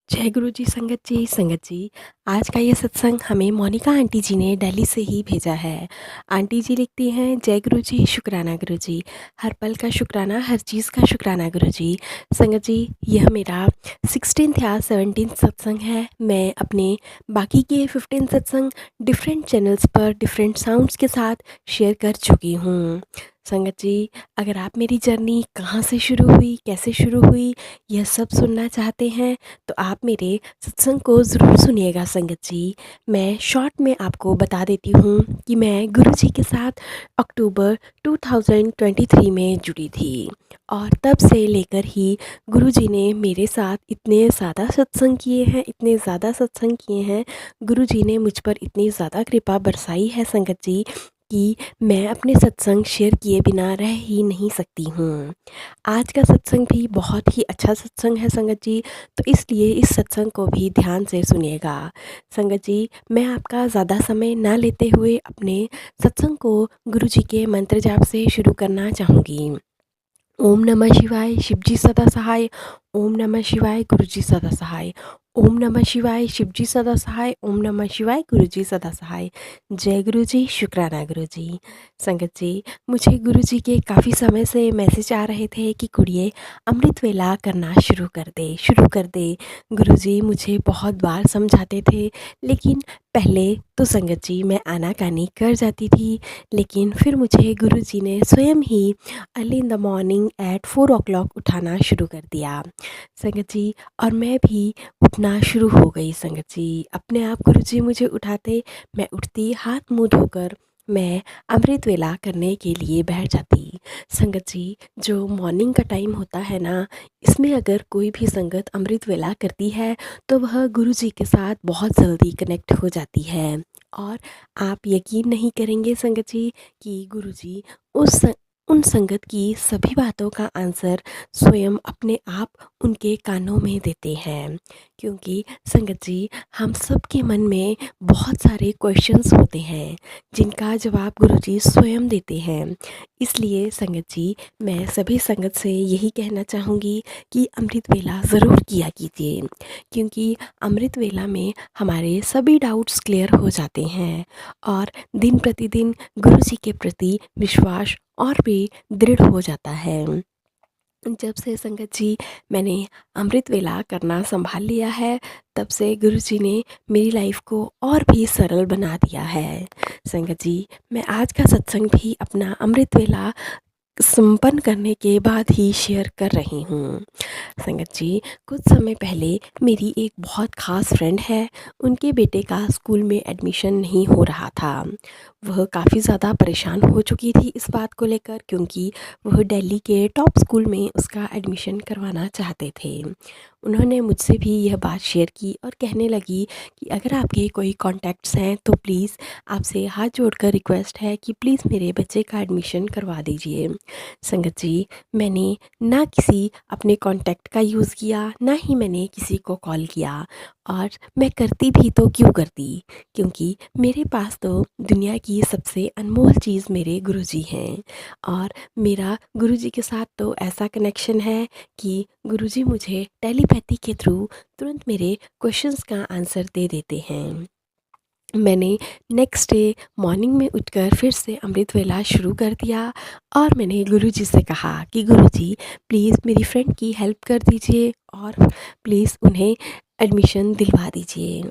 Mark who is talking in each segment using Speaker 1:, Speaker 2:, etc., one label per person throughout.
Speaker 1: जय गुरु जी संगत जी। संगत जी, आज का ये सत्संग हमें मोनिका आंटी जी ने दिल्ली से ही भेजा है। आंटी जी लिखती हैं, जय गुरु जी, शुक्राना गुरु जी, हर पल का शुक्राना, हर चीज़ का शुक्राना गुरु जी। संगत जी, यह मेरा 16th या 17th सत्संग है। मैं अपने बाकी के 15 सत्संग डिफरेंट चैनल्स पर डिफरेंट साउंड्स के साथ शेयर कर चुकी हूँ। संगत जी, अगर आप मेरी जर्नी कहाँ से शुरू हुई, कैसे शुरू हुई, यह सब सुनना चाहते हैं तो आप मेरे सत्संग को ज़रूर सुनिएगा संगत जी। मैं शॉर्ट में आपको बता देती हूँ कि मैं गुरु जी के साथ अक्टूबर 2023 में जुड़ी थी और तब से लेकर ही गुरु जी ने मेरे साथ इतने ज़्यादा सत्संग किए हैं, इतने ज़्यादा सत्संग किए हैं। गुरु जी ने मुझ पर इतनी ज़्यादा कृपा बरसाई है संगत जी कि मैं अपने सत्संग शेयर किए बिना रह ही नहीं सकती हूँ। आज का सत्संग भी बहुत ही अच्छा सत्संग है संगत जी, तो इसलिए इस सत्संग को भी ध्यान से सुनिएगा। संगत जी, मैं आपका ज़्यादा समय ना लेते हुए अपने सत्संग को गुरु जी के मंत्र जाप से शुरू करना चाहूँगी। ओम नमः शिवाय, शिवजी सदा सहाय। ओम नमः शिवाय, गुरुजी सदा सहाय। ओम नमः शिवाय, शिवजी सदा सहाय। ओम नमः शिवाय, गुरुजी सदा सहाय। जय गुरुजी, शुक्राना गुरुजी। संगत जी, मुझे गुरुजी के काफ़ी समय से मैसेज आ रहे थे कि कुड़िए अमृत वेला करना शुरू कर दे, शुरू कर दे। गुरुजी मुझे बहुत बार समझाते थे, लेकिन पहले तो संगत जी मैं आनाकानी कर जाती थी, लेकिन फिर मुझे गुरुजी ने स्वयं ही early in the morning at 4 o'clock उठाना शुरू कर दिया संगत जी। और मैं भी उठना शुरू हो गई संगत जी। अपने आप गुरुजी मुझे उठाते, मैं उठती, हाथ मुंह धोकर मैं अमृत वेला करने के लिए बैठ जाती। संगत जी, जो मॉर्निंग का टाइम होता है ना, इसमें अगर कोई भी संगत अमृत वेला करती है तो वह गुरुजी के साथ बहुत जल्दी कनेक्ट हो जाती है। और आप यकीन नहीं करेंगे संगत जी कि गुरुजी उस उन संगत की सभी बातों का आंसर स्वयं अपने आप उनके कानों में देते हैं। क्योंकि संगत जी, हम सबके मन में बहुत सारे क्वेश्चंस होते हैं जिनका जवाब गुरुजी स्वयं देते हैं। इसलिए संगत जी, मैं सभी संगत से यही कहना चाहूँगी कि अमृत वेला ज़रूर किया कीजिए, क्योंकि अमृत वेला में हमारे सभी डाउट्स क्लियर हो जाते हैं और दिन प्रतिदिन गुरु जी के प्रति विश्वास और भी दृढ़ हो जाता है। जब से संगत जी मैंने अमृत वेला करना संभाल लिया है, तब से गुरु जी ने मेरी लाइफ को और भी सरल बना दिया है। संगत जी, मैं आज का सत्संग भी अपना अमृत वेला संपन्न करने के बाद ही शेयर कर रही हूँ। संगत जी, कुछ समय पहले मेरी एक बहुत ख़ास फ्रेंड है, उनके बेटे का स्कूल में एडमिशन नहीं हो रहा था। वह काफ़ी ज़्यादा परेशान हो चुकी थी इस बात को लेकर, क्योंकि वह दिल्ली के टॉप स्कूल में उसका एडमिशन करवाना चाहते थे। उन्होंने मुझसे भी यह बात शेयर की और कहने लगी कि अगर आपके कोई कॉन्टैक्ट्स हैं तो प्लीज़ आपसे हाथ जोड़कर रिक्वेस्ट है कि प्लीज़ मेरे बच्चे का एडमिशन करवा दीजिए। संगत जी, मैंने ना किसी अपने कॉन्टैक्ट का यूज़ किया, ना ही मैंने किसी को कॉल किया, और मैं करती भी तो क्यों करती, क्योंकि मेरे पास तो दुनिया की सबसे अनमोल चीज़ मेरे गुरुजी हैं। और मेरा गुरुजी के साथ तो ऐसा कनेक्शन है कि गुरुजी मुझे टेलीपैथी के थ्रू तुरंत मेरे क्वेश्चंस का आंसर दे देते हैं। मैंने नेक्स्ट डे मॉर्निंग में उठकर फिर से अमृत वेला शुरू कर दिया और मैंने गुरुजी से कहा कि गुरुजी प्लीज़ मेरी फ्रेंड की हेल्प कर दीजिए और प्लीज़ उन्हें एडमिशन दिलवा दीजिए।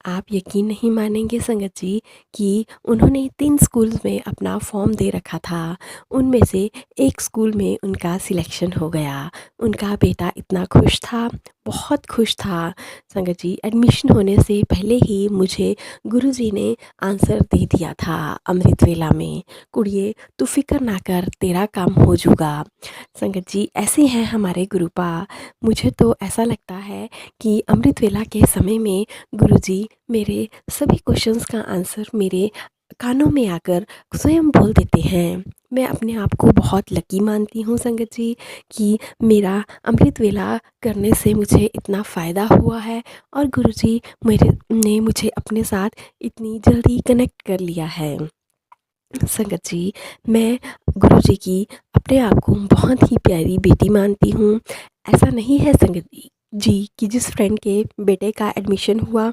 Speaker 1: आप यकीन नहीं मानेंगे संगत जी कि उन्होंने 3 स्कूल्स में अपना फॉर्म दे रखा था। उनमें से एक स्कूल में उनका सिलेक्शन हो गया। उनका बेटा इतना खुश था, बहुत खुश था। संगत जी, एडमिशन होने से पहले ही मुझे गुरुजी ने आंसर दे दिया था अमृत वेला में, कुड़िए तू फिक्र ना कर, तेरा काम हो जूगा। संगत जी, ऐसे हैं हमारे गुरुपा। मुझे तो ऐसा लगता है कि अमृत वेला के समय में गुरुजी मेरे सभी क्वेश्चंस का आंसर मेरे कानों में आकर स्वयं बोल देते हैं। मैं अपने आप को बहुत लकी मानती हूँ संगत जी कि मेरा अमृत वेला करने से मुझे इतना फ़ायदा हुआ है और गुरुजी मेरे ने मुझे अपने साथ इतनी जल्दी कनेक्ट कर लिया है। संगत जी, मैं गुरुजी की अपने आप को बहुत ही प्यारी बेटी मानती हूँ। ऐसा नहीं है संगत जी जी कि जिस फ्रेंड के बेटे का एडमिशन हुआ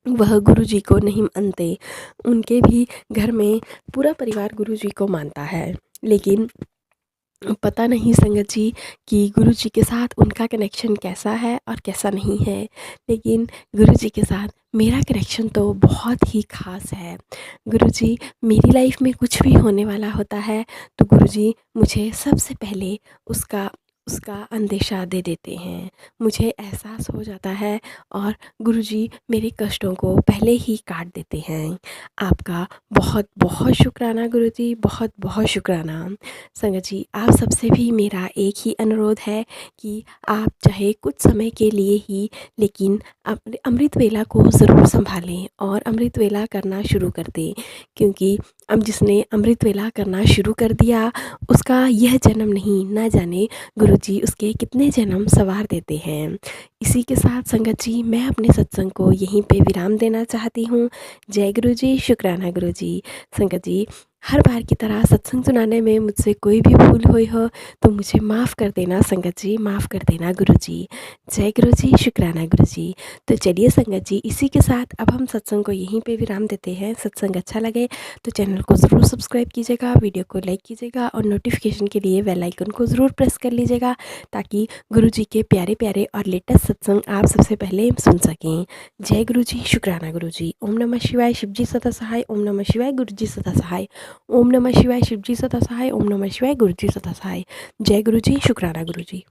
Speaker 1: वह गुरुजी को नहीं मानते। उनके भी घर में पूरा परिवार गुरुजी को मानता है, लेकिन पता नहीं संगत जी कि गुरुजी के साथ उनका कनेक्शन कैसा है और कैसा नहीं है। लेकिन गुरुजी के साथ मेरा कनेक्शन तो बहुत ही ख़ास है। गुरुजी मेरी लाइफ में कुछ भी होने वाला होता है तो गुरुजी मुझे सबसे पहले उसका उसका अंदेशा दे देते हैं। मुझे एहसास हो जाता है और गुरुजी मेरे कष्टों को पहले ही काट देते हैं। आपका बहुत बहुत शुक्राना गुरुजी, बहुत बहुत शुक्राना। संगत जी आप सबसे भी मेरा एक ही अनुरोध है कि आप चाहे कुछ समय के लिए ही लेकिन अमृत वेला को ज़रूर संभालें और अमृत वेला करना शुरू कर दें, क्योंकि अब जिसने अमृत वेला करना शुरू कर दिया उसका यह जन्म नहीं, ना जाने गुरुजी उसके कितने जन्म सवार देते हैं। इसी के साथ संगत जी मैं अपने सत्संग को यहीं पे विराम देना चाहती हूँ। जय गुरुजी, शुक्राना गुरुजी। संगत जी हर बार की तरह सत्संग सुनाने में मुझसे कोई भी भूल हुई हो तो मुझे माफ़ कर देना संगत जी, माफ़ कर देना गुरुजी। जय गुरुजी, शुक्राना गुरुजी। तो चलिए संगत जी इसी के साथ अब हम सत्संग को यहीं पे विराम देते हैं। सत्संग अच्छा लगे तो चैनल को ज़रूर सब्सक्राइब कीजिएगा, वीडियो को लाइक कीजिएगा और नोटिफिकेशन के लिए बेल आइकन को ज़रूर प्रेस कर लीजिएगा, ताकि गुरुजी के प्यारे प्यारे और लेटेस्ट सत्संग आप सबसे पहले सुन सकें। जय गुरुजी, शुक्राना गुरुजी। ओम नमः शिवाय, शिवजी सदा सहाय। ओम नमः शिवाय, गुरुजी सदा सहाय। ओम नमः शिवाय, शिवजी सदा सहाय। ओम नमः शिवाय, गुरुजी सदा सहाय। जय गुरुजी, शुक्राना गुरुजी।